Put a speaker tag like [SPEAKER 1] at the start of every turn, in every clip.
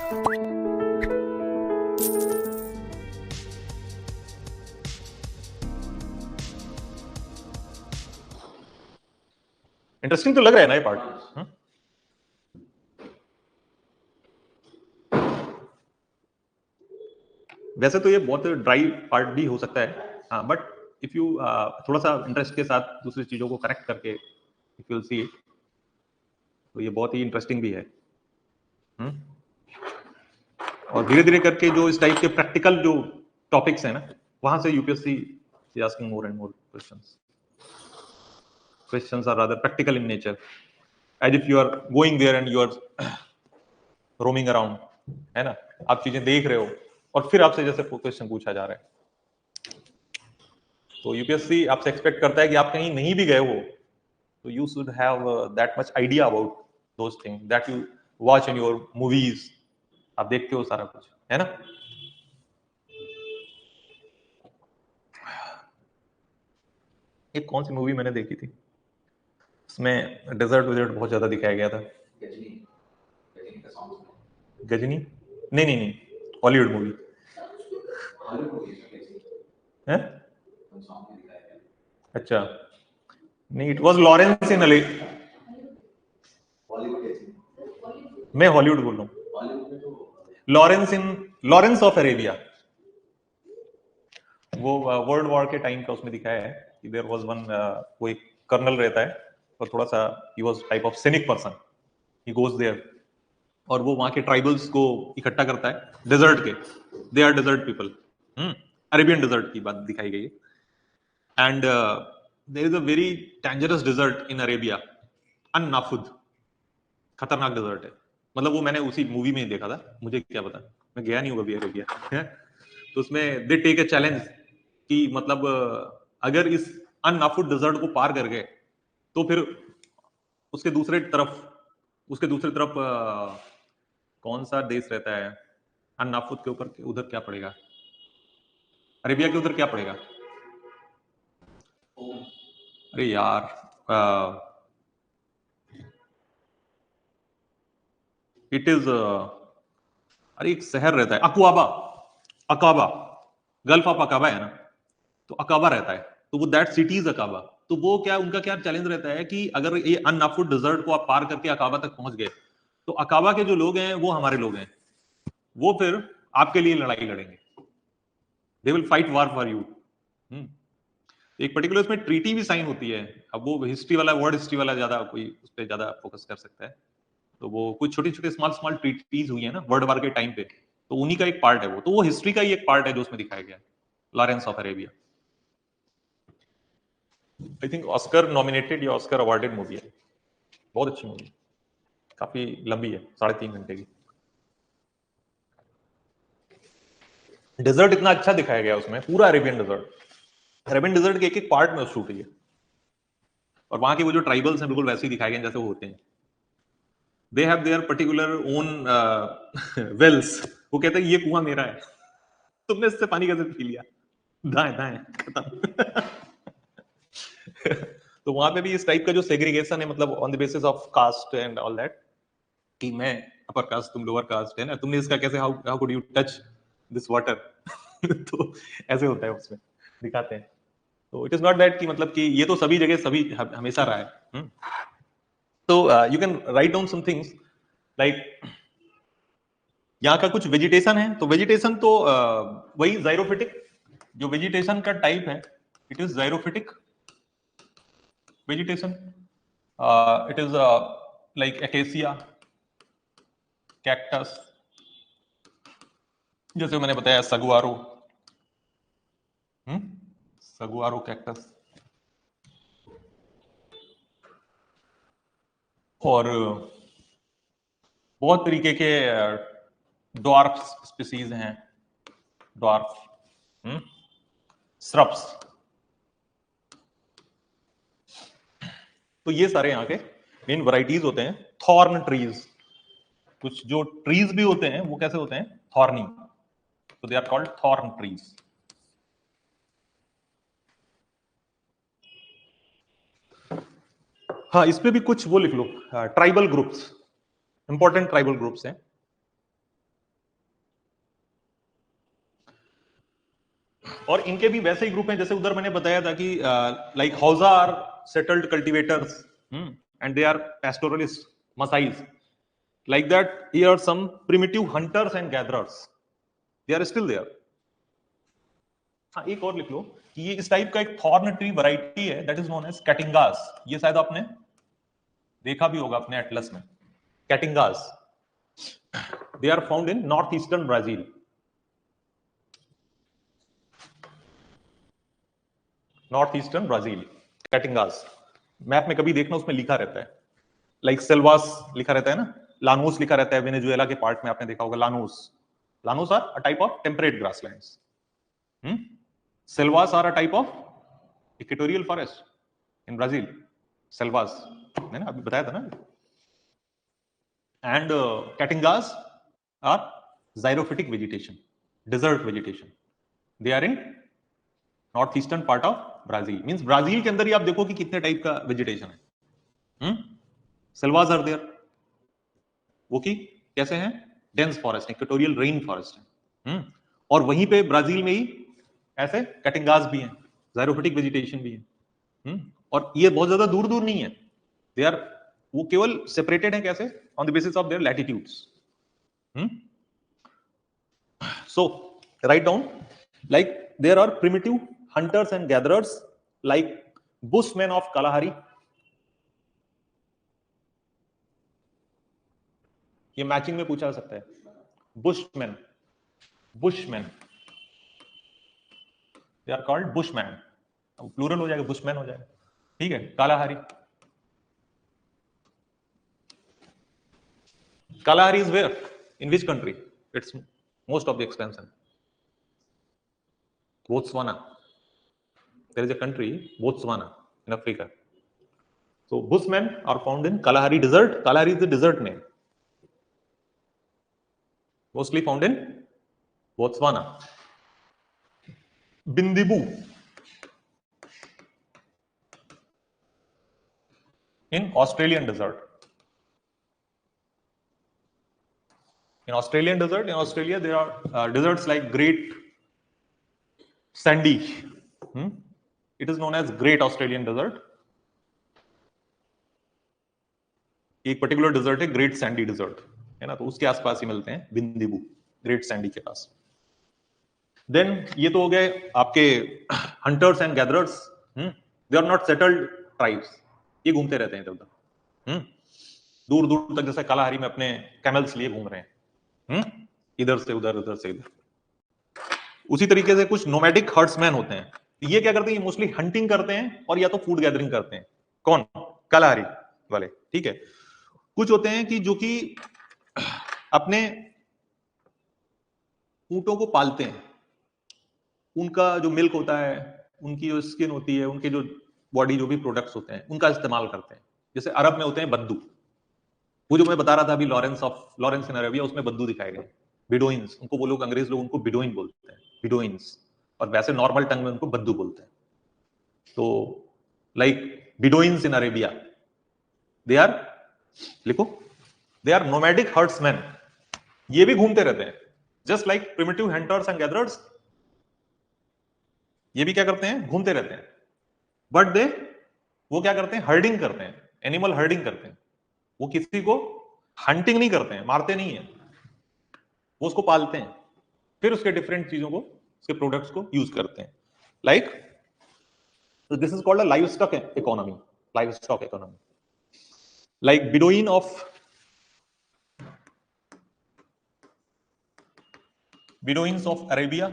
[SPEAKER 1] Interesting तो लग रहा है ना ये पार्ट। वैसे तो ये बहुत ड्राई पार्ट भी हो सकता है, हाँ, बट इफ यू थोड़ा सा इंटरेस्ट के साथ दूसरी चीजों को करेक्ट करके इफ यू सी इट, तो ये बहुत ही इंटरेस्टिंग भी है। और धीरे धीरे करके जो इस टाइप के प्रैक्टिकल जो टॉपिक्स हैं ना, वहां से UPSC is asking more and more questions. Questions are rather practical in nature, as if you are going there and you are roaming around, है ना, आप चीजें देख रहे हो और फिर आपसे जैसे क्वेश्चन पूछा जा रहा है। तो यूपीएससी आपसे एक्सपेक्ट करता है कि आप कहीं नहीं भी गए हो तो you should have that much idea about those things that you watch in your movies. आप देखते हो सारा कुछ, है ना। एक कौन सी मूवी मैंने देखी थी, उसमें डेजर्ट विजर्ट बहुत ज्यादा दिखाया गया था। गजनी? नहीं नहीं नहीं, हॉलीवुड मूवी है। अच्छा, नहीं, इट वाज लॉरेंस इन अले। मैं हॉलीवुड बोल रहा हूँ। लॉरेंस ऑफ अरेबिया, वो वर्ल्ड वॉर के टाइम का उसमें दिखाया है कि देयर वाज वन, वो एक कर्नल रहता है और थोड़ा सा he was type of cynic person, he goes there और वो वहां के ट्राइबल्स को इकट्ठा करता है डेजर्ट के, they are desert people, Arabian desert की बात दिखाई गई है। And there is a very dangerous desert in Arabia, An Nafud, खतरनाक डेजर्ट है। मतलब वो मैंने उसी मूवी में ही देखा था, मुझे क्या पता, मैं गया नहीं हूँ कभी अरेबिया। तो उसमें दे टेक ए चैलेंज कि मतलब अगर इस अननाफुड डेजर्ट को पार कर गए तो फिर उसके दूसरे तरफ, कौन सा देश रहता है अननाफुद के ऊपर, उधर क्या पड़ेगा, अरेबिया के उधर क्या पड़ेगा, अरे यार, इट इज, अरे एक शहर रहता है अकुआबा, अकाबा, गल्फ ऑफ अकाबा है ना, तो अकाबा रहता है, तो वो दैट सिटी इज अकाबा। तो वो क्या, उनका क्या चैलेंज रहता है कि अगर ये अननाफुड डिजर्ट को आप पार करके अकाबा तक पहुंच गए तो अकाबा के जो लोग हैं वो हमारे लोग हैं, वो फिर आपके लिए लड़ाई लड़ेंगे, they will fight war for you. एक पर्टिकुलर उसमें ट्रीटी भी साइन होती है। अब वो हिस्ट्री वाला, वर्ड हिस्ट्री वाला ज्यादा कोई उस पर ज्यादा फोकस कर सकता है, तो वो कुछ छोटे छोटे स्मॉल स्मॉल ट्रीटीज हुई है ना वर्ल्ड वार के टाइम पे, तो उन्हीं का एक पार्ट है वो, तो वो हिस्ट्री का ही एक पार्ट है जो उसमें दिखाया गया है, Lawrence of Arabia. I think Oscar nominated या ऑस्कर अवार्डेड मूवी है, बहुत अच्छी मूवी, काफी लंबी है, 3.5 घंटे की। डेजर्ट इतना अच्छा दिखाया गया उसमें, पूरा अरेबियन डेजर्ट के एक एक पार्ट में शूट हुई है, और वहां के वो जो ट्राइबल्स हैं बिल्कुल वैसे ही दिखाए गए जैसे वो होते हैं। They have their particular own wells, वो कहते हैं ये कुआं मेरा है, तुमने इससे पानी कैसे पी लिया, दाएं दाएं खत्म। तो वहां पे भी इस टाइप का जो सेग्रीगेशन है, मतलब on the basis of caste and all that, कि मैं अपर कास्ट तुम लोअर कास्ट, है ना, तुमने इसका कैसे, how could you touch this water. तो ऐसे होता है उसमें, दिखाते हैं। तो इट इज नॉट दैट कि मतलब कि ये तो सभी जगह सभी हमेशा रहा है। तो you can write down some things like, यहाँ का कुछ वेजिटेशन है, तो वेजिटेशन तो वही जाइरोफिटिक, जो वेजिटेशन का टाइप है it is xerophytic vegetation. It is like acacia, cactus, जैसे मैंने बताया सगुआरो, सगुआरो कैक्टस, और बहुत तरीके के ड्वार्फ स्पीसीज हैं, ड्वार्फ श्रब्स। तो ये सारे यहाँ के मेन वैरायटीज होते हैं। थॉर्न ट्रीज, कुछ जो ट्रीज भी होते हैं वो कैसे होते हैं, थॉर्नी, तो they are called thorn trees. हाँ, इस पे भी कुछ वो लिख लो, tribal groups, important tribal groups हैं। और इनके भी वैसे ही ग्रुप हैं जैसे उधर मैंने बताया था कि like Hausa are settled cultivators and they are pastoralist Masais like that here are some primitive hunters and gatherers they are still there. हाँ एक और लिख लो कि ये इस टाइप का एक थॉर्न ट्री वैरायटी है that is known as caatingas. ये शायद आपने देखा भी होगा अपने एटलस में। Caatingas they are found in north eastern Brazil. North eastern Brazil caatingas map में कभी देखना उसमें लिखा रहता है लाइक सेल्वास लिखा रहता है ना, लानोस लिखा रहता है वेनेजुएला के पार्ट में आपने देखा होगा llanos. Llanos are a type of temperate grasslands. Selvas are a type of equatorial forest in Brazil. Selvas मैंने अभी बताया था ना। And caatingas are xerophytic vegetation, desert vegetation. They are in north eastern part of Brazil. Means Brazil के अंदर ही आप देखो कि कितने टाइप का वेजिटेशन है। सेल्वास आर देयर, वो की कैसे हैं? Dense forest, equatorial rain forest है। और वहीं पे ब्राजील में ही ऐसे कैटिंगास भी हैं, ज़ाइरोफिटिक वेजिटेशन भी है। और ये बहुत ज्यादा दूर दूर नहीं है, दे आर वो केवल सेपरेटेड है कैसे? On the basis of their latitudes. So write down like there are primitive hunters and gatherers like bushmen of Kalahari। ये मैचिंग में पूछा जा सकता है। Bushman, bushman they are called bushman. अब प्लूरल हो जाएगा, बुशमैन हो जाएगा, ठीक है। Kalahari, Kalahari is where in which country? It's most of the extension Botswana. there is a country Botswana in Africa. So bushmen are found in Kalahari desert. Kalahari is the desert name, mostly found in Botswana. Bindibu in Australian desert. In Australian desert, in Australia there are deserts like Great Sandy. It is known as Great Australian Desert. एक particular desert है great Sandy desert, है ना, तो उसके आसपास ही मिलते हैं बिंदिबू, great Sandy के पास। देन ये तो हो गए आपके hunters and gatherers. They are not settled tribes, ये घूमते रहते हैं इधर उधर, दूर दूर तक, जैसे कालाहारी में अपने कैमल्स लिए घूम रहे हैं, इधर से उधर, उधर से इधर। उसी तरीके से कुछ नोमैडिक हर्ट्समैन होते हैं, ये क्या करते हैं? ये मोस्टली हंटिंग करते हैं और या तो फूड गैदरिंग करते हैं। कौन? कालाहारी वाले, ठीक है। कुछ होते हैं कि जो कि अपने ऊंटों को पालते हैं, उनका जो मिल्क होता है, उनकी जो स्किन होती है, उनके जो बॉडी जो भी प्रोडक्ट्स होते हैं, उनका इस्तेमाल करते हैं। जैसे अरब में होते हैं बद्दू, वो जो मैं बता रहा था अभी लॉरेंस इन अरेबिया, उसमें बद्दू दिखाए गए। बिडोइंस, उनको वो लोग, अंग्रेज लोग उनको बिडोइन बोलते हैं, बिडोइंस, और वैसे नॉर्मल टंग में उनको बद्दू बोलते हैं। तो like bedouins in Arabia, they are, लिखो, दे आर नोमैडिक हर्ट्समैन। ये भी घूमते रहते हैं, just like primitive hunters and gatherers. ये भी क्या करते हैं? घूमते रहते हैं। बट दे, वो क्या करते हैं? हर्डिंग करते हैं, एनिमल हर्डिंग करते हैं। वो किसी को हंटिंग नहीं करते हैं, मारते नहीं है, वो उसको पालते हैं, फिर उसके डिफरेंट चीजों को, उसके प्रोडक्ट्स को यूज करते हैं। Like this is called a livestock economy, livestock economy. Like bedouin of bedouins of Arabia,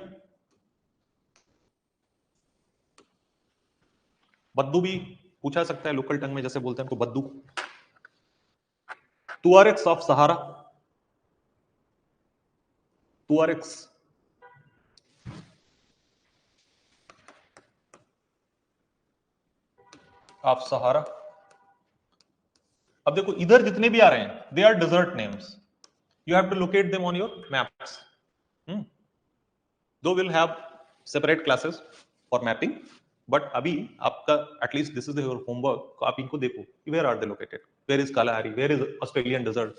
[SPEAKER 1] बद्दू भी पूछा सकता है लोकल टंग में, जैसे बोलते हैं उनको बद्दू। तुआरेक्स ऑफ सहारा, तुआरेक्स ऑफ सहारा। अब देखो इधर जितने भी आ रहे हैं, they are desert names, you have to locate them on your maps. Though we'll have separate classes for mapping, but अभी आपका at least this is your homework, तो आप इनको देखो, where are they located? Where is Kalahari? Where is Australian desert?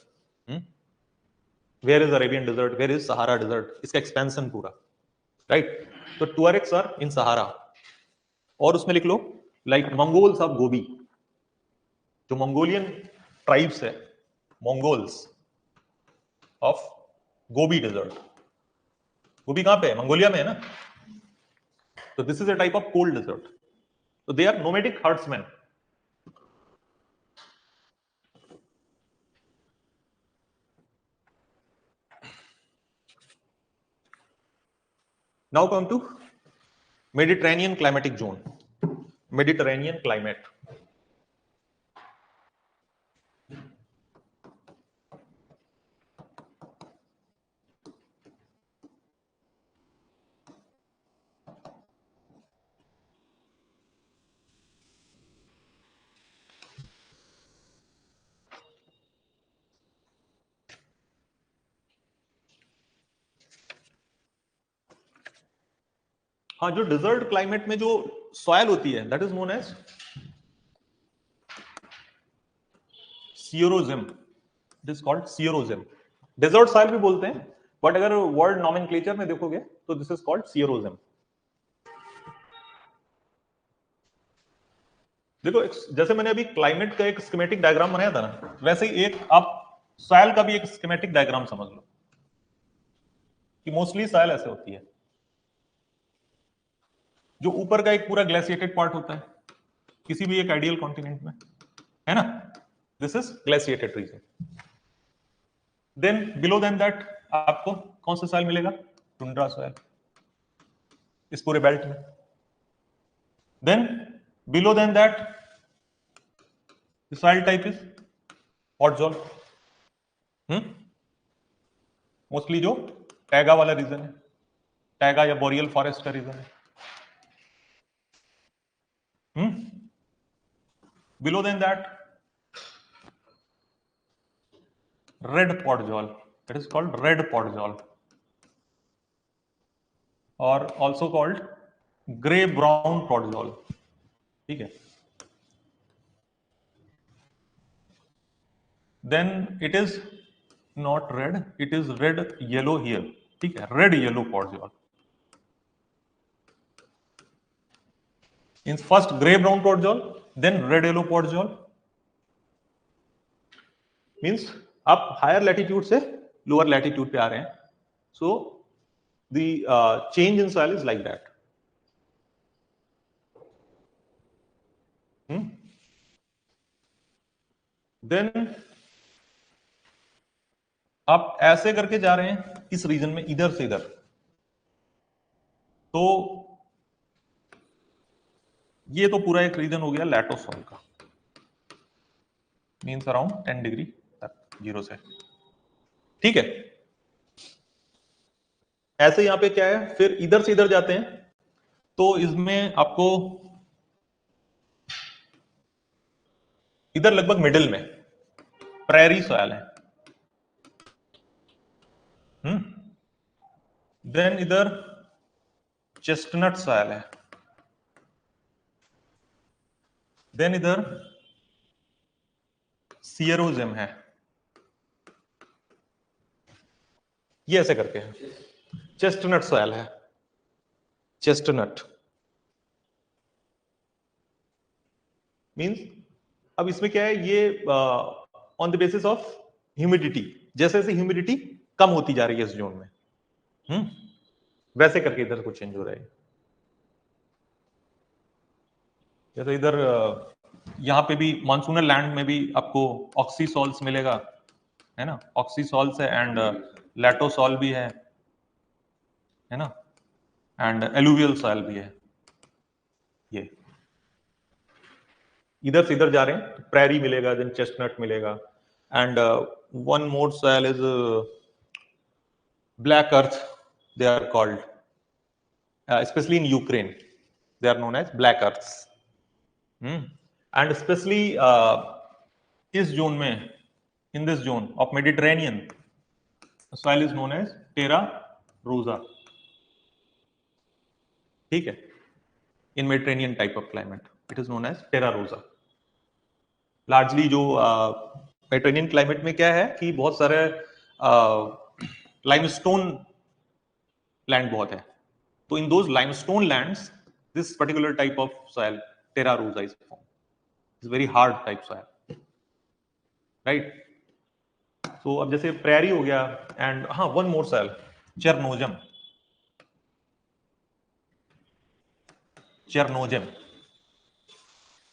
[SPEAKER 1] Where is Arabian desert? Where is Sahara desert? इसका expansion पूरा, right? तो टुअरेक्स are in सहारा, और उसमें लिख लो लाइक मंगोल्स ऑफ गोबी, जो मंगोलियन ट्राइब्स है, Mongols of Gobi desert. Gobi कहां पे है? मंगोलिया में है ना। तो this is a type of cold desert, तो they are nomadic herdsmen. Now come to Mediterranean climatic zone, Mediterranean climate. हाँ, जो डिजर्ट क्लाइमेट में जो सॉइल होती है that is known as sierozem, it is called sierozem. Desert soil भी बोलते हैं, बट अगर वर्ड नॉमेनक्लेचर में देखोगे तो दिस इज कॉल्ड सियरोजिम। देखो जैसे मैंने अभी क्लाइमेट का एक स्कीमेटिक डायग्राम बनाया था ना, वैसे ही एक आप सॉइल का भी एक स्कीमेटिक डायग्राम समझ लो कि मोस्टली सॉइल ऐसे होती है, जो ऊपर का एक पूरा ग्लेशिएटेड पार्ट होता है किसी भी एक आइडियल कॉन्टिनेंट में, है ना, this is glaciated region. Then below then that आपको कौन सा सॉइल मिलेगा? टुंड्रा सॉइल, इस पूरे बेल्ट में। Then below then that soil type is hot zone, mostly जो टैगा वाला रीजन है, टैगा या बोरियल फॉरेस्ट का रीजन है। Below then that red podzol, it is called red podzol, और also called grey brown podzol, ठीक है। Then it is not red, it is red yellow here, ठीक है, red yellow podzol. In first grey brown podzol, then red yellow podzol. Means आप higher latitude से lower latitude पे आ रहे हैं, so the change in soil is like that. Then आप ऐसे करके जा रहे हैं इस रीजन में, इधर से इधर, तो ये तो पूरा एक रीजन हो गया लैटोसॉल का, मीन्स अराउंड 10 डिग्री तक, 0 से, ठीक है। ऐसे यहां पे क्या है, फिर इधर से इधर जाते हैं तो इसमें आपको इधर लगभग मिडिल में प्रेरी सॉयल है, देन इधर चेस्टनट सॉयल है, देन इधर सियरोजिम है, ये ऐसे करके है, चेस्टनट सॉयल है, चेस्टनट मींस, अब इसमें क्या है, ये on the basis of humidity, जैसे जैसे ह्यूमिडिटी कम होती जा रही है इस जोन में, वैसे करके इधर कुछ चेंज हो रहा है। जैसे इधर यहां पे भी मानसूनल लैंड में भी आपको ऑक्सीसॉल्स मिलेगा, है ना, ऑक्सीसॉल्स है, एंड लैटोसॉल भी है ना, एंड एलुवियल सॉइल भी है। ये इधर से इधर जा रहे हैं, प्रेरी मिलेगा, देन चेस्टनट मिलेगा, and one more soil is black earth, they are called, especially in Ukraine, they are known as black earths, and especially इस जोन में, in this zone of Mediterranean, soil is known as terra rosa, ठीक है। in Mediterranean type of climate it is known as terra rosa। largely जो Mediterranean climate में क्या है कि बहुत सारे लाइमस्टोन लैंड बहुत है, So in those limestone lands, this particular type of soil, terra rosa, is formed. It's very hard type soil, right? So अब जैसे prairie हो गया, and हाँ, one more soil, Chernozem. Chernozem.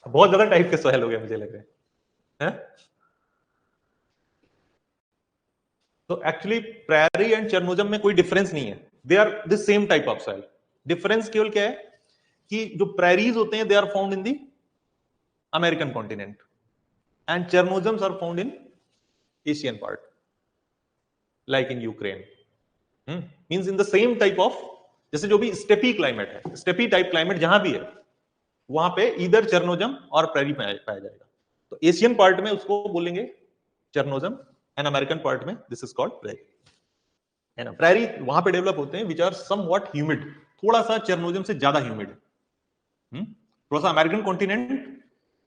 [SPEAKER 1] बहुत ज्यादा टाइप के soil हो गए मुझे लग रहा है, तो एक्चुअली prairie and Chernozem में कोई डिफरेंस नहीं है, they are the same type of soil. Difference केवल क्या है कि जो prairies होते हैं, they are found in the American continent and Chernozems are found in Asian part, like in Ukraine. Means in the same type of, जैसे जो भी स्टेपी क्लाइमेट है, स्टेपी टाइप क्लाइमेट जहां भी है, वहां पे इधर Chernozem और prairie पाया जाएगा. तो एशियन पार्ट में उसको बोलेंगे Chernozem एंड अमेरिकन पार्ट में दिस इज कॉल्ड prairie. है ना, prairie वहां पे डेवलप होते हैं विच आर समवॉट ह्यूमिड, थोड़ा सा Chernozem से ज्यादा ह्यूमिड. थोड़ा सा अमेरिकन कॉन्टिनेंट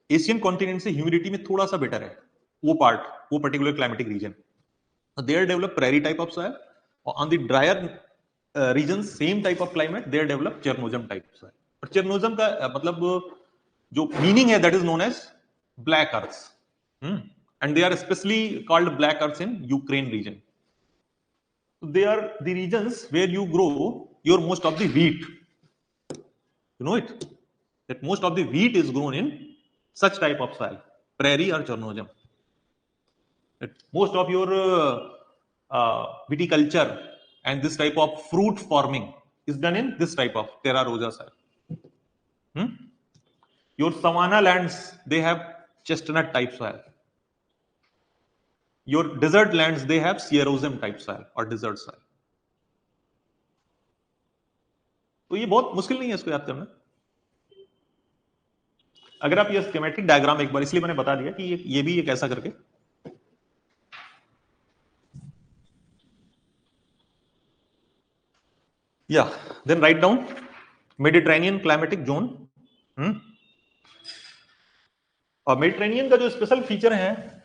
[SPEAKER 1] एशियन कॉन्टिनेंट से ह्यूमिडिटी में थोड़ा सा बेटर है, वो पार्ट, वो particular climatic region. There develop prairie type of soil, और on the drier region same type of climate there develop Chernozem type soil. पर Chernozem का मतलब जो मीनिंग है that is known as black earth, and they are specially called black earth in Ukraine region. They are the regions where you grow your most of the wheat. You know it, that most of the wheat is grown in such type of soil, prairie or Chernozem. That most of your viticulture and this type of fruit farming is done in this type of terra rosa soil. Your savanna lands, they have chestnut type soil. Your desert lands, they have xerosem type soil or desert soil. तो ये बहुत मुश्किल नहीं है इसको याद करना. अगर आप ये स्कीमेटिक डायग्राम एक बार, इसलिए मैंने बता दिया कि ये भी एक ऐसा करके, या then write down Mediterranean climatic zone. और मेडिटेरेनियन का जो स्पेशल फीचर है,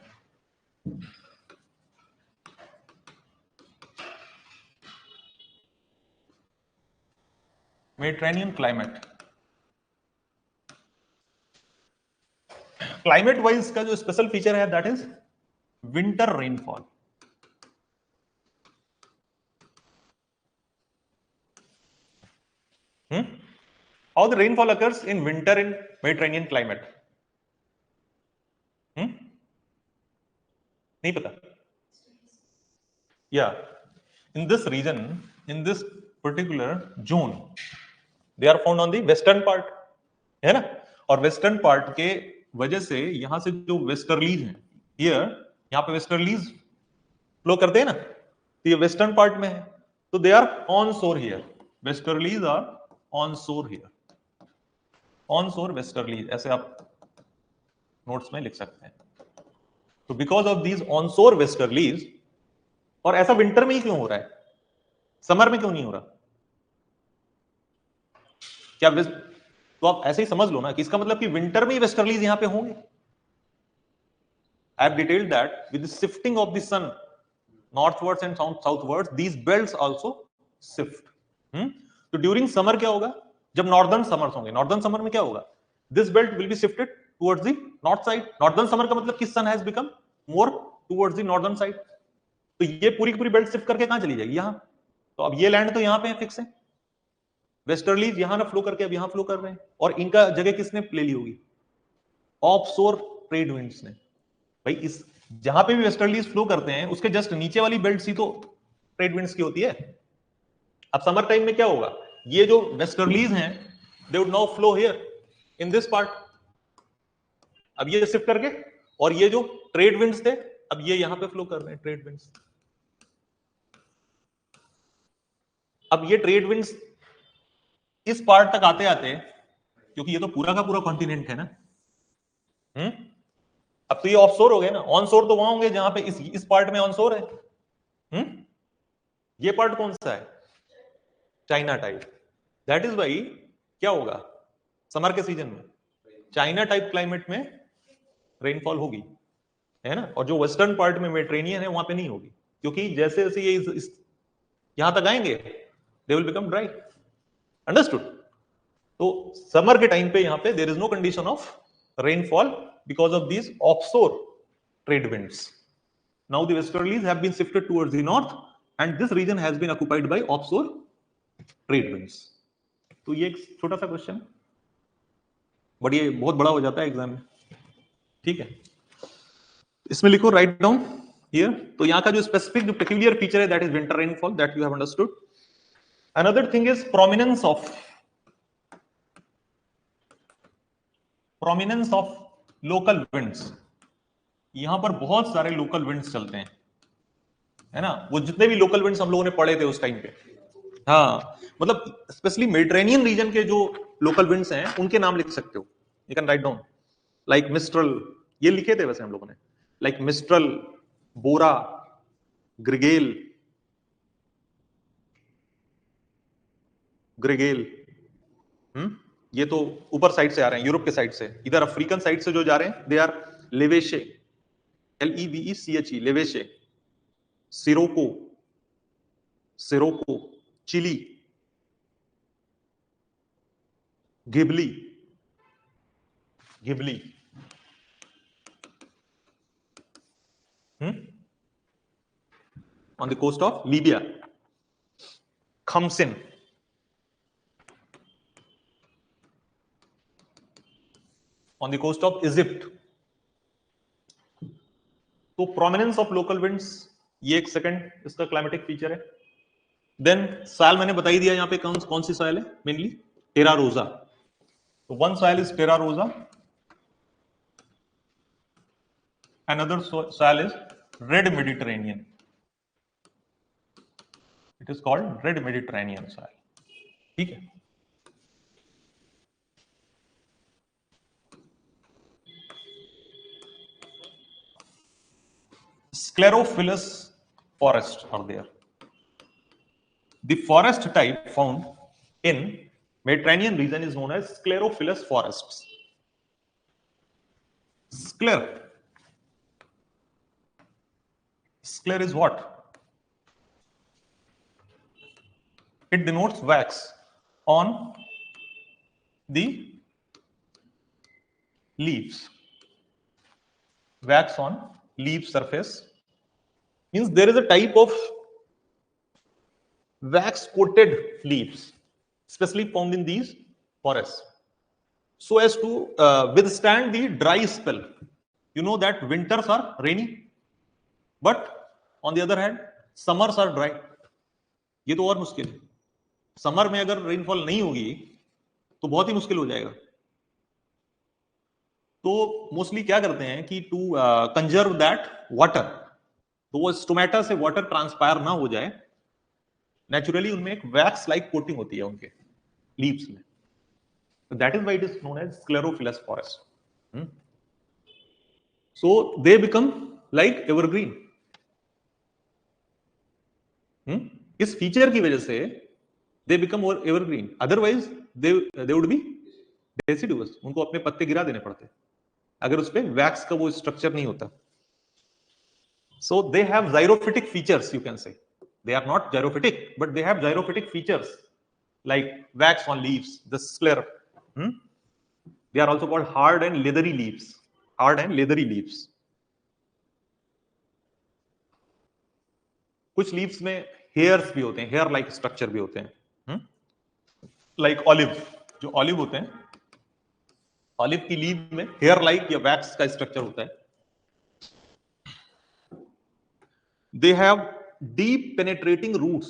[SPEAKER 1] मेडिटेरेनियन क्लाइमेट, क्लाइमेट वाइज का जो स्पेशल फीचर है that is winter rainfall. How the rainfall occurs in winter in Mediterranean climate? नहीं पता? Yeah, in this region, in this particular zone, they are found on the western part, है ना? और western part के वजह से यहां से जो वेस्टर्लीज हैं, हियर यहां पे वेस्टर्लीज फ्लो करते हैं ना, तो ये वेस्टर्न पार्ट में है, तो they are on shore here. Westerlies are on shore here, on shore westerlies, ऐसे आप नोट्स में लिख सकते हैं. तो because of these on shore westerlies, और ऐसा विंटर में ही क्यों हो रहा है, समर में क्यों नहीं हो रहा? क्या तो आप ऐसे ही समझ लो ना कि इसका मतलब कि विंटर में ही वेस्टर्लीज यहां पे होंगे. I have detailed that with the shifting of the sun northwards and southwards, these belts also shift. तो ड्यूरिंग समर क्या होगा, जब नॉर्दर्न समर्स होंगे, नॉर्दर्न समर में क्या होगा, this belt will be shifted towards the north side. Northern summer का मतलब कि sun has become more towards the northern side, तो ये पूरी की पूरी बेल्ट शिफ्ट करके कहां चली जाएगी, यहां. तो अब ये लैंड तो यहां पे फिक्स है, वेस्टर्लीज यहां ना फ्लो करके अब यहां फ्लो कर रहे हैं, और इनका जगह किसने ले ली होगी, ऑफशोर ट्रेड विंड्स ने. भाई इस जहां पे भी वेस्टर्लीज फ्लो करते हैं उसके जस्ट नीचे वाली बेल्ट ही तो ट्रेड विंड्स की होती है. अब समर टाइम में क्या होगा, ये जो वेस्टर्लीज हैं they would now flow here in this part, अब ये शिफ्ट करके, और ये जो ट्रेड विंड्स थे अब ये यहां पे फ्लो कर रहे हैं ट्रेड विंड्स. अब ये ट्रेड विंड्स इस पार्ट तक आते आते, क्योंकि ये तो पूरा का पूरा कॉन्टिनेंट है ना, अब तो ये ऑफशोर हो गए ना, ऑनशोर तो वहां होंगे जहां पे इस पार्ट में ऑनशोर है. ये पार्ट कौन सा है, China type. That is why क्या होगा समर के सीजन में, चाइना टाइप क्लाइमेट में रेनफॉल होगी, है ना. और जो वेस्टर्न पार्ट में मेडिटेरेनियन है वहां पे नहीं होगी, क्योंकि जैसे जैसे ये यहां तक आएंगे they will become dry. Understood? तो समर के टाइम पे यहां पे there is no condition of rainfall because of these offshore trade winds. Now the westerlies have been shifted towards the north and this region has been occupied by offshore trade winds. तो ये एक छोटा सा question, but ये बहुत बड़ा हो जाता है एग्जाम में. ठीक है, इसमें लिखो राइट डाउन हियर. तो यहाँ का जो स्पेसिफिक जो पेक्यूलियर फीचर है that is winter rainfall, that you have understood. Another thing is prominence of local winds. यहां पर बहुत सारे लोकल विंड्स चलते हैं, है ना. वो जितने भी लोकल विंड्स हम लोगों ने पढ़े थे उस टाइम पे, हाँ, मतलब स्पेशली मेडिटेरेनियन रीजन के जो लोकल विंड्स हैं उनके नाम लिख सकते हो. You can write down like mistral, ये लिखे थे वैसे हम लोगों ने, लाइक मिस्ट्रल, बोरा, ग्रिगेल, ये तो ऊपर साइड से आ रहे हैं, यूरोप के साइड से. इधर अफ्रीकन साइड से जो जा रहे हैं they are leveche, LEVECHE, leveche, sirocco, chili, ghibli, on the coast of Libya, Khamsin, on the coast of Egypt. तो प्रोमिनेंस ऑफ लोकल विंड्स, ये एक सेकंड इसका क्लाइमेटिक फीचर है. देन सॉइल मैंने बता ही दिया यहाँ पे कौन सी सॉइल है, मेनली टेरा रोजा. तो वन सॉइल इज टेरा रोजा, another soil is red Mediterranean. It is called red Mediterranean soil. ठीक है. Sclerophyllous forests are there. The forest type found in Mediterranean region is known as sclerophyllous forests. Sclere is what? It denotes wax on the leaves. Wax on leaf surface means there is a type of wax coated leaves especially found in these forests so as to withstand the dry spell. You know that winters are rainy, but on the other hand summers are dry. ये तो और मुश्किल है. Summer में अगर rainfall नहीं होगी तो बहुत ही मुश्किल हो जाएगा. तो मोस्टली क्या करते हैं कि टू कंजर्व दैट वाटर, तो वो स्टोमेटा से वाटर ट्रांसपायर ना हो जाए, नेचुरली उनमें एक वैक्स लाइक कोटिंग होती है उनके लीव्स में. That is why it is known as sclerophyllous forest. So they become like evergreen. इस फीचर की वजह से they become evergreen, otherwise they would be deciduous. उनको अपने पत्ते गिरा देने पड़ते अगर उस पे वैक्स का वो स्ट्रक्चर नहीं होता. So they have xerophytic features, you can say. They are not gyrophytic, but they have gyrophytic features like wax on leaves, the sclera. They are also called hard and leathery leaves. Hard and leathery leaves. कुछ leaves में hairs भी होते हैं, hair like structure भी होते हैं, like olive. जो olive होते हैं, ऑलिव की लीव में हेयर लाइक या वैक्स का स्ट्रक्चर होता है. They have deep penetrating roots.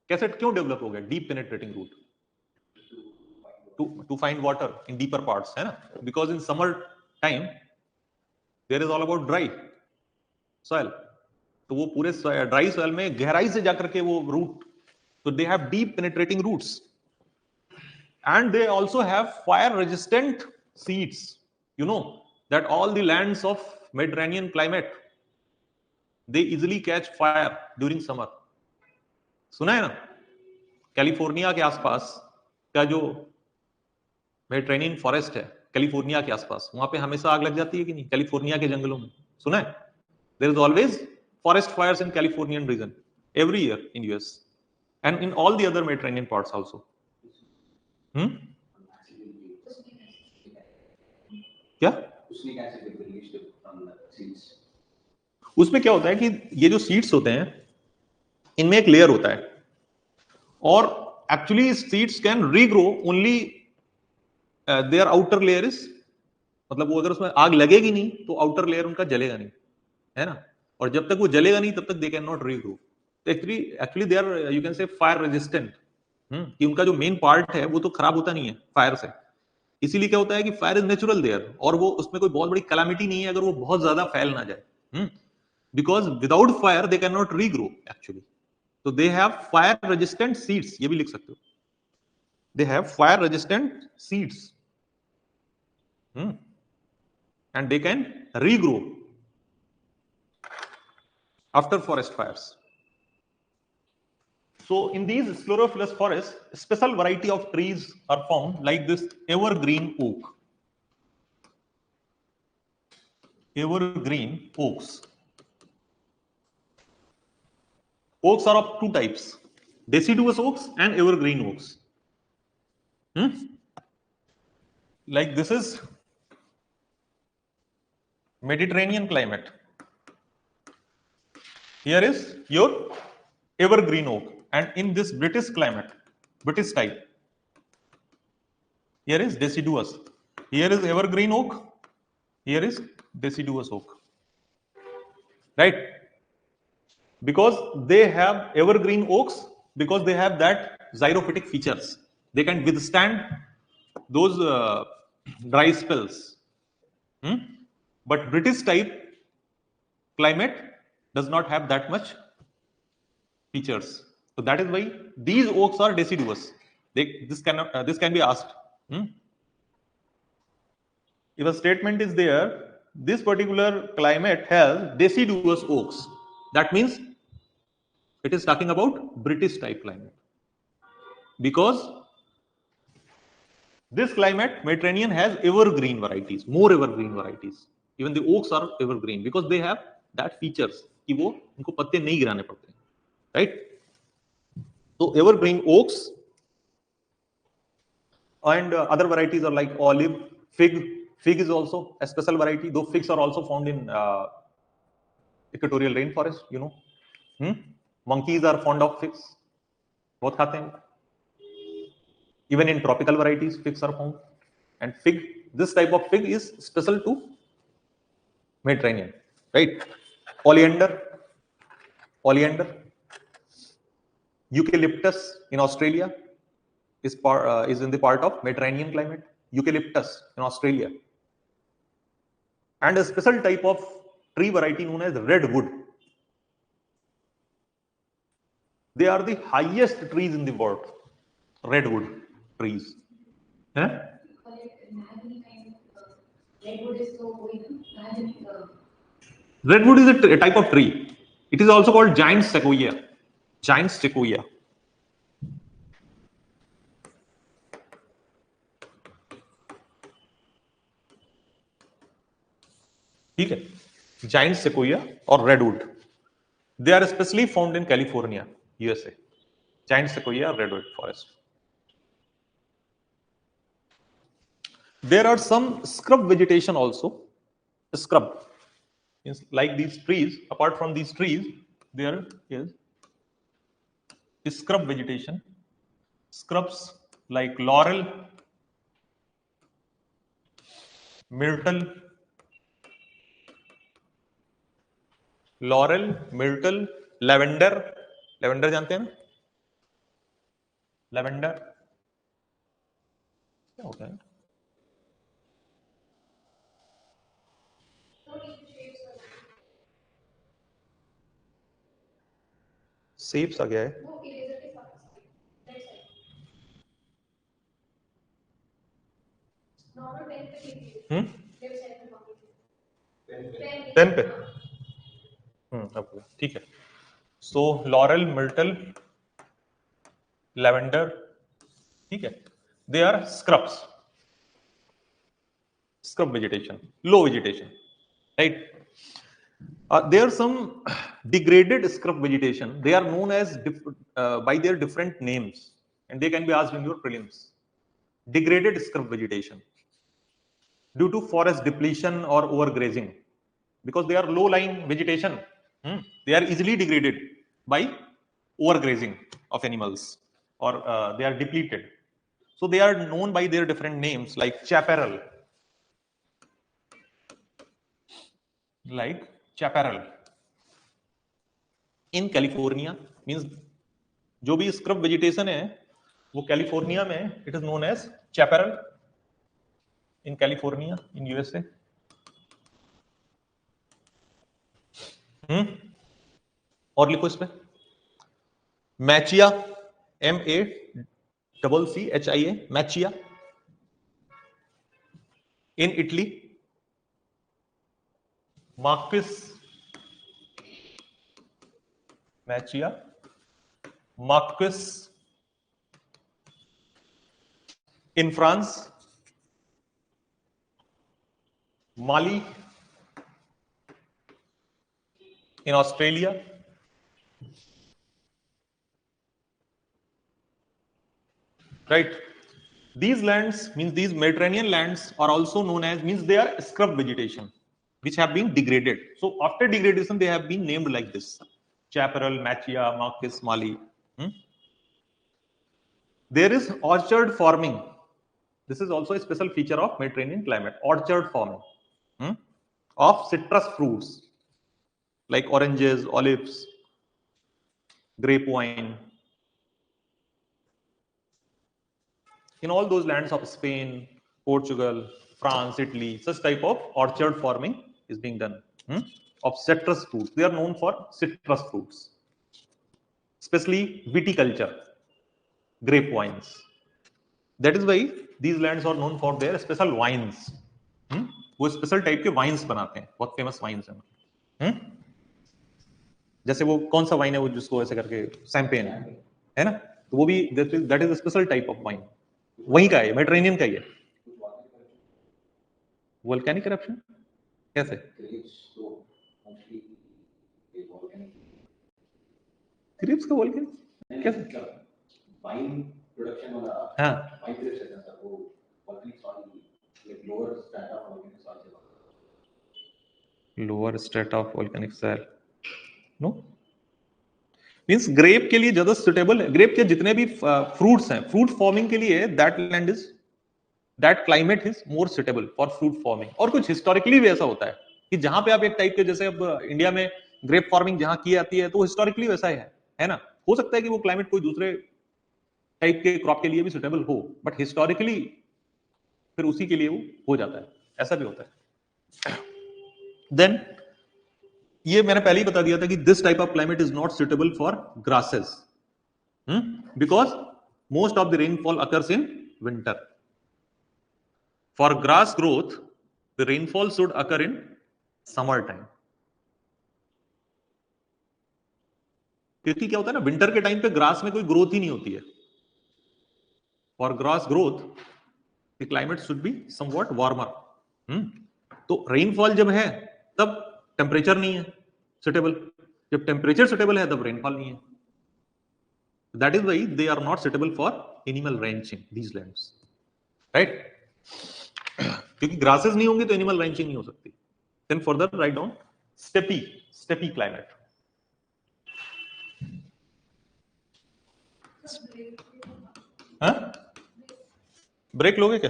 [SPEAKER 1] कैसे क्यों डेवलप हो गया deep penetrating root? To find water in deeper parts, है ना. Because in summer time there is all about dry soil. तो वो पूरे ड्राई सॉइल में गहराई से जाकर के वो रूट, तो they have deep penetrating roots and they also have fire resistant seeds. You know that all the lands of Mediterranean climate they easily catch fire during summer. सुना है ना, कैलिफोर्निया के आसपास का जो मेडिटेरेनियन फॉरेस्ट है, California के आसपास, वहां पे हमेशा आग लग जाती है कि नहीं? कैलिफोर्निया के जंगलों में सुना है, there is always forest fires in Californian region every year in US. and in all the other Mediterranean parts also. क्या उसमें क्या होता है कि ये जो सीड्स होते हैं इनमें एक लेयर होता है और actually seeds can regrow only their outer layer is, मतलब वो अगर उसमें आग लगेगी नहीं तो आउटर लेयर उनका जलेगा नहीं, है ना, और जब तक वो जलेगा नहीं तब तक they can not regrow. Actually actually they are you can say fire resistant, कि उनका जो मेन पार्ट है वो तो खराब होता नहीं है फायर से, इसीलिए क्या होता है कि फायर इज नेचुरल देयर और वो उसमें कोई बहुत बड़ी कैलामिटी नहीं है अगर वो बहुत ज्यादा फैल ना जाए, because without fire they can not regrow actually, तो they have fire resistant seeds, ये भी लिख सकते हो, they have fire resistant seeds and they can regrow after forest fires. So in these sclerophyllous forests, special variety of trees are found like this evergreen oak. Evergreen oaks. Oaks are of two types, deciduous oaks and evergreen oaks. Like this is Mediterranean climate. Here is your evergreen oak, and in this British climate, British type, here is deciduous. Here is evergreen oak. Here is deciduous oak. Right? Because they have evergreen oaks, because they have that xerophytic features. They can withstand those dry spells. But British type climate does not have that much features. So that is why these oaks are deciduous. This can be asked. If a statement is there, this particular climate has deciduous oaks, that means it is talking about British type climate, because this climate Mediterranean has evergreen varieties, more evergreen varieties. Even the oaks are evergreen because they have that features कि वो उनको पत्ते नहीं गिराने पड़ते हैं, right? So evergreen oaks and other varieties are like olive, fig. Fig is also a special variety, though figs are also found in equatorial rainforest, you know. Monkeys are fond of figs, बहुत खाते हैं. Even in tropical varieties, figs are found. And fig, this type of fig is special to Mediterranean, right? Oleander, eucalyptus in Australia is in the part of Mediterranean climate. Eucalyptus in Australia, and a special type of tree variety known as redwood. They are the highest trees in the world. Redwood trees. Huh? Redwood is a type of tree. It is also called giant sequoia. Giant sequoia. ठीक है, giant sequoia or redwood. They are especially found in California, USA. Giant sequoia redwood forest. There are some scrub vegetation also. Scrub means like these trees. Apart from these trees, there is scrub vegetation. Scrubs like laurel, myrtle, lavender. Lavender जानते हैं ना? Lavender क्या होता है? Ceps आ गया है. Pen पे. ठीक है. सो लॉरेल, मिर्टल, लेवेंडर, ठीक है, they are scrubs. Scrub vegetation, low vegetation, right? There are some degraded scrub vegetation. They are known as by their different names, and they can be asked in your prelims. Degraded scrub vegetation due to forest depletion or overgrazing, because they are low-lying vegetation. They are easily degraded by overgrazing of animals, or they are depleted. So they are known by their different names, like chaparral, in California. Means जो भी scrub vegetation है वो California में it is known as chaparral in California in USA. और लिखो इस पे macchia, MACCHIA, macchia in Italy, maquis macchia, maquis in France, mallee in Australia, right? These lands, means these Mediterranean lands, are also known as, means they are scrub vegetation which have been degraded. So after degradation they have been named like this: chaparral, machia, marquis, mali. There is orchard farming. This is also a special feature of Mediterranean climate: orchard farming of citrus fruits like oranges, olives, grape wine. In all those lands of Spain, Portugal, France, Italy, such type of orchard farming is being done of citrus fruits. They are known for citrus fruits, especially viticulture, grape wines. That is why these lands are known for their special wines. वो special type के wines बनाते हैं, बहुत famous wines हैं। जैसे वो कौन सा वाइन है वो जिसको ऐसे करके शैंपेन है ना, तो वो भी that is a special type of wine, वहीं का है, मेडिटेरेनियन का ही है। वोल्केनिक करप्शन कैसे? ग्रेप्स का वोल्केनिक कैसे? वाइन प्रोडक्शन वाला, हां, वाइन ग्रेप्स है सर, वो volcanic soil, like lower strata of volcanic soil, lower strata of volcanic soil. No, means grape के लिए ज्यादा सुटेबल है। ग्रेप के जितने भी फ्रूट्स हैं, फ्रूट फॉर्मिंग के लिए that land is, that climate is more suitable for fruit forming. और कुछ हिस्टोरिकली भी ऐसा होता है कि जहां पे आप एक टाइप के, जैसे अब इंडिया में ग्रेप फार्मिंग जहां की जाती है, तो हिस्टोरिकली वैसा है ना। हो सकता है कि वो क्लाइमेट कोई दूसरे टाइप के क्रॉप के लिए भी सुटेबल हो, बट हिस्टोरिकली फिर उसी के लिए वो हो जाता है, ऐसा भी होता है। देन ये मैंने पहले ही बता दिया था कि this type of climate is not suitable for grasses, because most of the rainfall occurs in winter. For grass growth, the rainfall should occur in summer time. क्योंकि क्या होता है ना, विंटर के टाइम पे ग्रास में कोई ग्रोथ ही नहीं होती है। For grass growth, the climate should be somewhat warmer. तो रेनफॉल जब है तब टेम्परेचर नहीं है सुटेबल, जब टेम्परेचर सुटेबल है तब रेनफॉल नहीं है। That is why they are not suitable for animal ranching, these lands, right? क्योंकि ग्रासेस नहीं होंगे तो एनिमल रैंचिंग नहीं हो सकती। Then further write down steppe climate. Break लोगे क्या?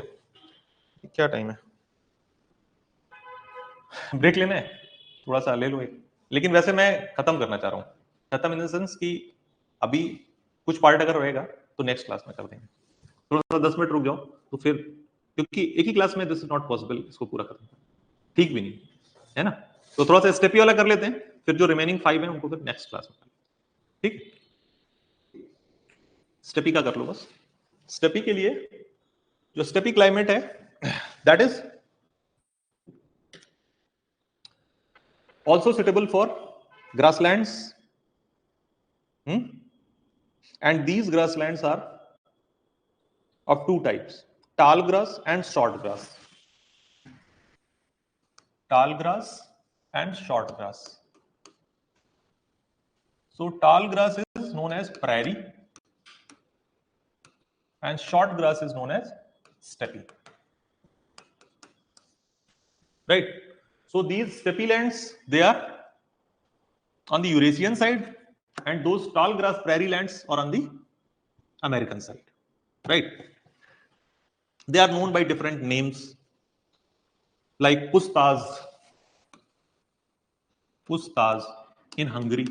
[SPEAKER 1] क्या टाइम है? ब्रेक लेना है? थोड़ा सा ले लो एक। लेकिन वैसे मैं खत्म करना चाह रहा हूँ, खत्म इन द सेंस कि अभी कुछ पार्ट अगर रहेगा तो नेक्स्ट क्लास में कर देंगे। थोड़ा सा 10 मिनट रुक जाओ तो फिर, क्योंकि एक ही क्लास में दिस इज नॉट पॉसिबल इसको पूरा करना, ठीक भी नहीं है ना। तो थोड़ा सा स्टेपी वाला कर लेते हैं, फिर जो रिमेनिंग 5 है उनको फिर नेक्स्ट क्लास में, ठीक। स्टेपी का कर लो बस। स्टेपी के लिए जो स्टेपी क्लाइमेट है that is also suitable for grasslands, and these grasslands are of two types: tall grass and short grass. Tall grass and short grass. So tall grass is known as prairie and short grass is known as steppe. Right? So these steppe lands, they are on the Eurasian side, and those tall grass prairie lands are on the American side. Right? They are known by different names like pustas in Hungary.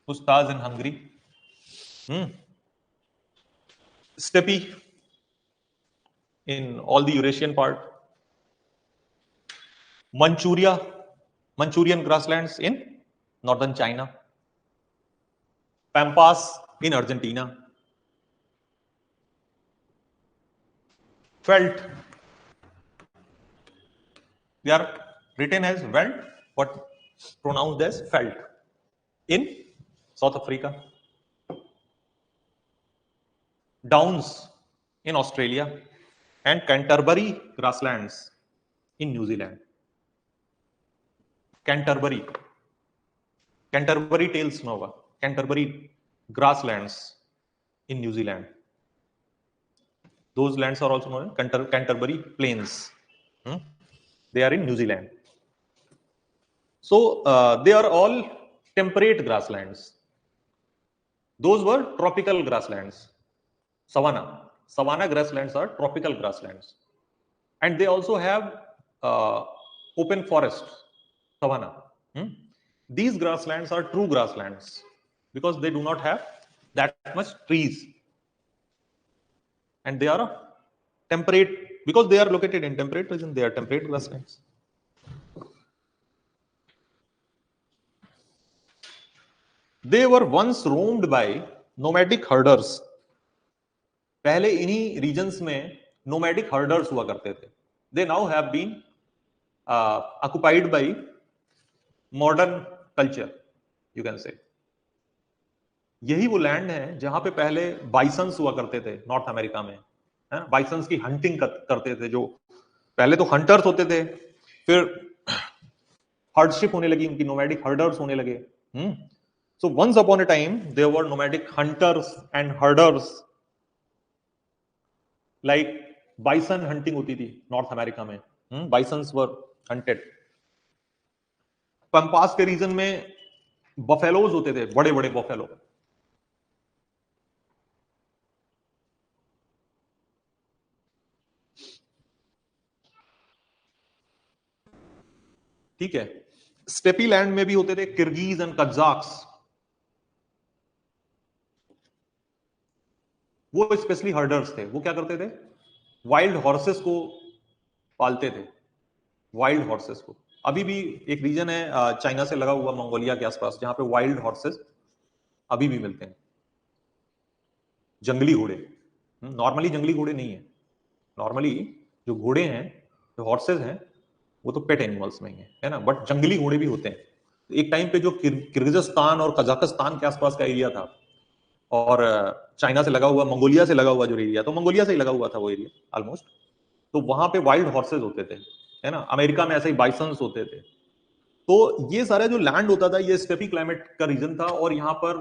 [SPEAKER 1] Pustas in Hungary. Steppe in all the Eurasian part. Manchurian grasslands in northern China. Pampas in Argentina. Veld. They are written as Veld, but pronounced as Veld in South Africa. Downs in Australia and Canterbury grasslands in New Zealand. Canterbury Tales Nova. Canterbury grasslands in New Zealand. Those lands are also known as Canterbury Plains. They are in New Zealand. So they are all temperate grasslands. Those were tropical grasslands. Savanna grasslands are tropical grasslands. And they also have open forest, savanna. These grasslands are true grasslands because they do not have that much trees. And they are temperate, because they are located in temperate region, they are temperate grasslands. They were once roamed by nomadic herders. पहले इन्हीं regions में nomadic herders हुआ करते थे. They now have been occupied by modern culture, you can say. यही वो land है जहां पे पहले बाइसन्स हुआ करते थे नॉर्थ अमेरिका में. बाइसन्स की हंटिंग करते थे. जो पहले तो हंटर्स होते थे, फिर हर्डशिप होने लगी उनकी, नोमैडिक हर्डर्स होने लगे. So once upon a time there were nomadic hunters and herders. Like bison hunting होती थी नॉर्थ अमेरिका में. Bisons were hunted. पंपास के रीजन में बफेलोज होते थे, बड़े बड़े बफेलो. ठीक है. स्टेपी लैंड में भी होते थे किर्गिज एंड कजाक्स. वो स्पेशली हर्डर्स थे. वो क्या करते थे? वाइल्ड हॉर्सेस को पालते थे. वाइल्ड हॉर्सेस को. अभी भी एक रीजन है चाइना से लगा हुआ मंगोलिया के आसपास जहां पे वाइल्ड हॉर्सेस अभी भी मिलते हैं. जंगली घोड़े. नॉर्मली जंगली घोड़े नहीं है. नॉर्मली जो घोड़े हैं, जो हॉर्सेस हैं, वो तो पेट एनिमल्स में ही है ना. बट जंगली घोड़े भी होते हैं. एक टाइम पे जो किर्गिस्तान और कजाकिस्तान के आसपास का एरिया था और चाइना से लगा हुआ, मंगोलिया से लगा हुआ जो एरिया, तो मंगोलिया से ही लगा हुआ था वो एरिया ऑलमोस्ट. तो वहां पे वाइल्ड हॉर्सेस होते थे, है ना. अमेरिका में ऐसे ही बाइसन्स होते थे. तो ये सारा जो लैंड होता था ये स्टेपी क्लाइमेट का रीजन था और यहाँ पर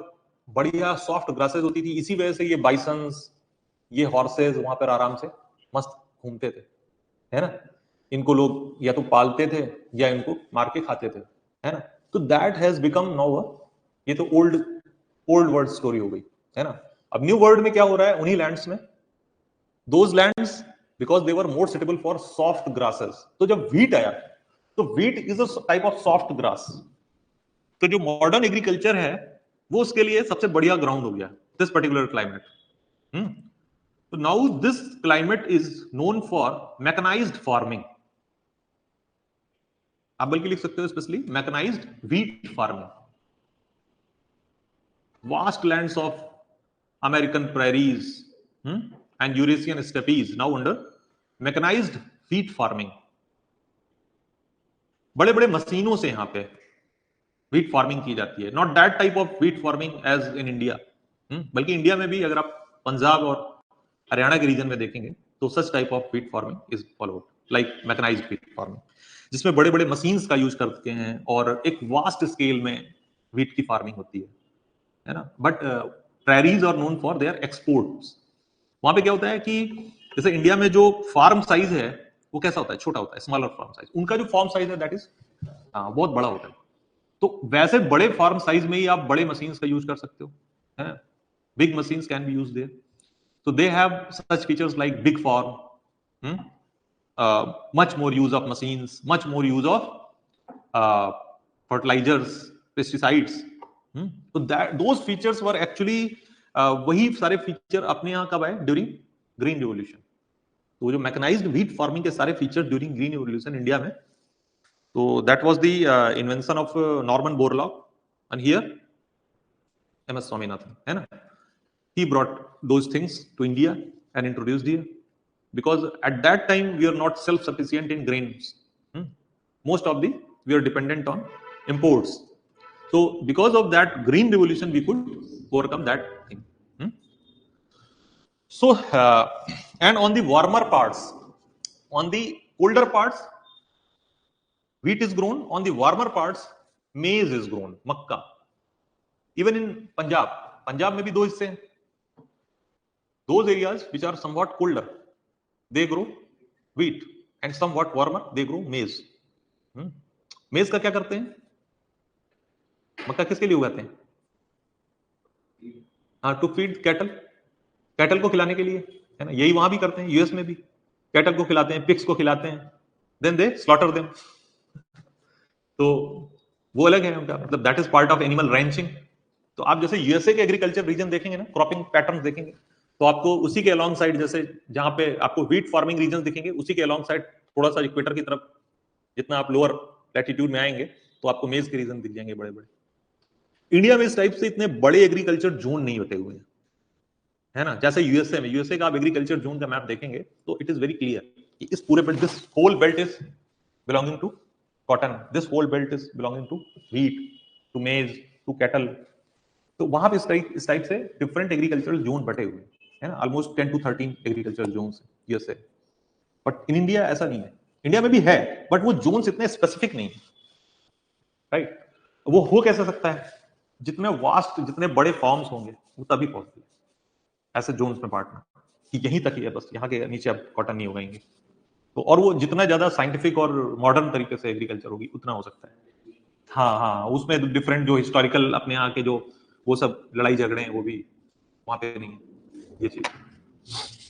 [SPEAKER 1] बढ़िया सॉफ्ट ग्रासेस होती थी. इसी वजह से ये बाइसन्स, ये हॉर्सेस वहां पर आराम से मस्त घूमते थे, है ना. इनको लोग या तो पालते थे या इनको मार के खाते थे, है ना. तो दैट हैज बिकम नाउ, ये तो ओल्ड वर्ल्ड स्टोरी हो गई, है ना. अब न्यू वर्ल्ड में क्या हो रहा है उन्हीं लैंड्स में? Those lands because they were more suitable for soft grasses. तो जब व्हीट आया, तो wheat is a type of soft grass. तो जो मॉडर्न एग्रीकल्चर है वो उसके लिए सबसे बढ़िया ग्राउंड हो गया, दिस पर्टिकुलर क्लाइमेट. तो now this climate is known for mechanized farming. आप बल्कि लिख सकते हो specially mechanized wheat farming. Vast lands of American prairies and Eurasian steppes now under mechanized wheat farming. बड़े बड़े मशीनों से यहाँ पे व्हीट फार्मिंग की जाती है. Not that type of wheat farming as in India, बल्कि इंडिया में भी अगर आप पंजाब और हरियाणा के रीजन में देखेंगे तो such type of wheat farming is followed, like mechanized wheat farming. जिसमें बड़े बड़े मशीन्स का यूज करते हैं और एक वास्ट स्केल में व्हीट की फार्मिंग होती है ना। But prairies are known for their exports. वहां पे क्या होता है कि जैसे इंडिया में जो फार्म साइज है वो कैसा होता है, छोटा होता है, स्मॉलर फार्म साइज। उनका जो फार्म साइज है दैट इज बहुत बड़ा होता है। तो वैसे बड़े फार्म साइज में ही आप बड़े मशीन्स का यूज कर सकते हो, है। Big machines can be use their. So they have such features like big farm, much more use of machines, much more use of fertilizers, pesticides. So that those features were actually वही सारे feature अपने यहाँ कब आए, during green revolution. तो जो mechanised wheat farming के सारे feature during green revolution India में, तो that was the invention of Norman Borlaug and here MS Swaminathan, है ना। He brought those things to India and introduced here, because at that time we are not self-sufficient in grains. Most of we are dependent on imports. So because of that green revolution, we could overcome that thing. So and on the warmer parts, on the colder parts, wheat is grown. On the warmer parts, maize is grown, Mecca. Even in Punjab में भी दो हिस्से हैं। Those areas which are somewhat colder, they grow wheat, and somewhat warmer, they grow maize. Maize का क्या करते हैं? मक्का किसके लिए उगाते हैं? हाँ, टू फीड कैटल, कैटल को खिलाने के लिए, है ना। यही वहां भी करते हैं, यूएस में भी कैटल को खिलाते हैं, पिग्स को खिलाते हैं, देन दे स्लॉटर देम। तो वो अलग है उनका, मतलब that is part of animal ranching. तो आप जैसे यूएसए के एग्रीकल्चर रीजन देखेंगे ना, क्रॉपिंग पैटर्न देखेंगे, तो आपको उसी के अलॉन्ग साइड, जैसे जहां पे आपको व्हीट फार्मिंग रीजन दिखेंगे, उसी के अलॉन्ग साइड थोड़ा सा इक्वेटर की तरफ जितना आप लोअर लैटिट्यूड में आएंगे तो आपको मेज के रीजन दिख जाएंगे बड़े बड़े। इंडिया में इस टाइप से इतने बड़े एग्रीकल्चर जोन नहीं होते हुए हैं, है ना। जैसे यूएसए में, यूएसए का आप एग्रीकल्चर जोन का मैप देखेंगे तो इट इज वेरी क्लियर कि इस पूरे belt, this whole belt is belonging to cotton, this whole belt is belonging to wheat, to maize, to cattle. तो वहां पे इस टाइप से डिफरेंट एग्रीकल्चरल जोन बटे हुए हैं, ना। Almost 10 to 13 agriculture zones USA. But in India ऐसा नहीं है। इंडिया में भी है, बट वो जोन्स इतने स्पेसिफिक नहीं है, राइट। वो हो कैसे सकता है? जितने वास्ट, जितने बड़े फॉर्म्स होंगे वो तभी पॉसिबल है ऐसे जोन्स में बांटना कि यहीं तक ही है, बस यहाँ के नीचे आप कॉटन नहीं उगाएंगे। तो और वो जितना ज्यादा साइंटिफिक और मॉडर्न तरीके से एग्रीकल्चर होगी उतना हो सकता है। हाँ, उसमें डिफरेंट जो हिस्टोरिकल अपने यहाँ के जो वो सब लड़ाई झगड़े हैं वो भी वहां पे नहीं है, ये चीज,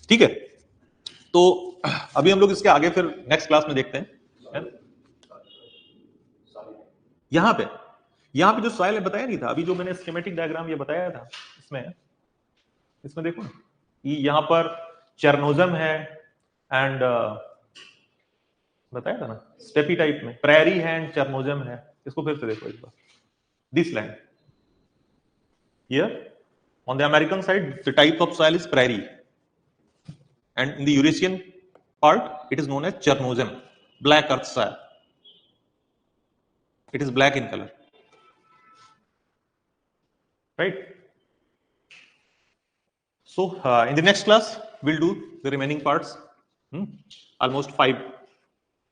[SPEAKER 1] ठीक है। तो अभी हम लोग इसके आगे फिर नेक्स्ट क्लास में देखते हैं। यहाँ पे जो सॉइल बताया नहीं था अभी, जो मैंने स्कीमेटिक डायग्राम ये बताया था, इसमें देखो ना, यहाँ पर चेरनोजम है एंड बताया था ना, स्टेपी टाइप में प्रेरी है एंड चेरनोजम है। इसको फिर से देखो एक बार, this land here on the American side the type of soil is prairie, and in the Eurasian part it is known as chernozem, black earth soil. It is black in color, right? So in the next class we'll do the remaining parts, almost 5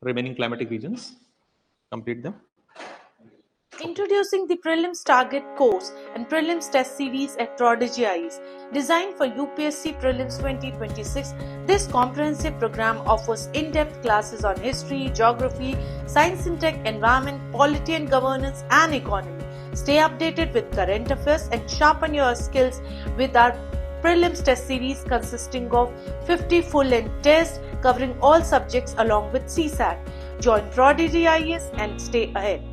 [SPEAKER 1] remaining climatic regions, complete them.
[SPEAKER 2] Introducing the Prelims Target course and Prelims test series at Prodigy IAS. Designed for UPSC Prelims 2026, this comprehensive program offers in-depth classes on history, geography, science and tech, environment, polity and governance, and economy. Stay updated with current affairs and sharpen your skills with our Prelims test series consisting of 50 full-length tests covering all subjects along with CSAT. Join Prodigy IAS and stay ahead.